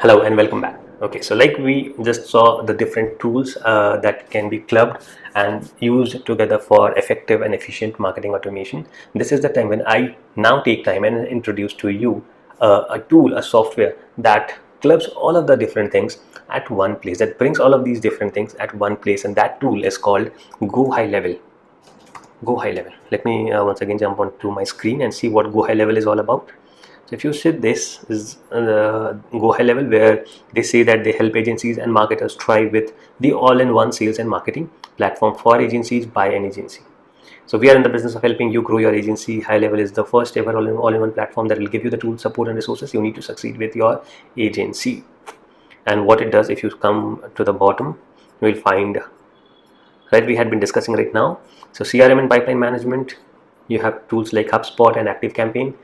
Hello and welcome back. Okay, so like we just saw the different tools that can be clubbed and used together for effective and efficient marketing automation. This is the time when I now take time and introduce to you a tool, a software that clubs all of the different things at one place, that brings all of these different things at one place, and that tool is called Go High Level. Go High Level. Let me once again jump onto my screen and see what Go High Level is all about. So if you see, this is Go High Level, where they say that they help agencies and marketers thrive with the all-in-one sales and marketing platform for agencies by an agency. So we are in the business of helping you grow your agency. High Level is the first ever all-in-one platform that will give you the tools, support and resources you need to succeed with your agency. And what it does, if you come to the bottom, you will find, right, we had been discussing right now. So CRM and pipeline management, you have tools like HubSpot and ActiveCampaign.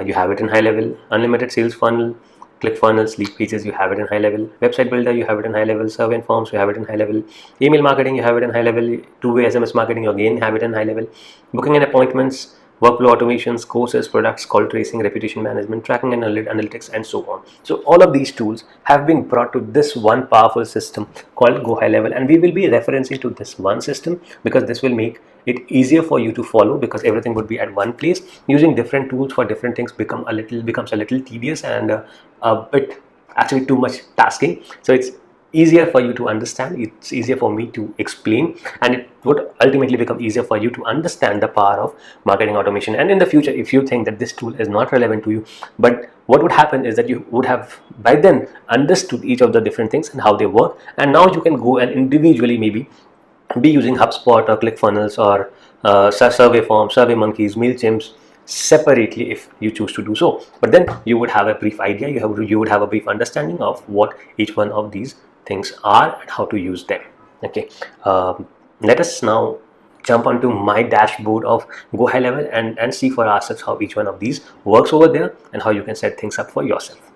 You have it in High Level. Unlimited sales funnel, click funnels, lead pages, you have it in High Level. Website builder, you have it in High Level. Survey and forms, you have it in High Level. Email marketing, you have it in High Level. Two-way SMS marketing, you again have it in High Level. Booking and appointments, workflow automations, courses, products, call tracing, reputation management, tracking and analytics, and so on. So all of these tools have been brought to this one powerful system called Go High Level, and we will be referencing to this one system because this will make it easier for you to follow, because everything would be at one place. Using different tools for different things becomes a little tedious and a bit actually too much tasking. So it's easier for you to understand, it's easier for me to explain, and it would ultimately become easier for you to understand the power of marketing automation. And in the future, if you think that this tool is not relevant to you, but what would happen is that you would have by then understood each of the different things and how they work, and now you can go and individually maybe be using HubSpot or ClickFunnels or Survey Forms, Survey Monkeys, MailChimps separately if you choose to do so. But then you would have a brief idea, you would have a brief understanding of what each one of these things are and how to use them. Okay, let us now jump onto my dashboard of Go High Level and see for ourselves how each one of these works over there and how you can set things up for yourself.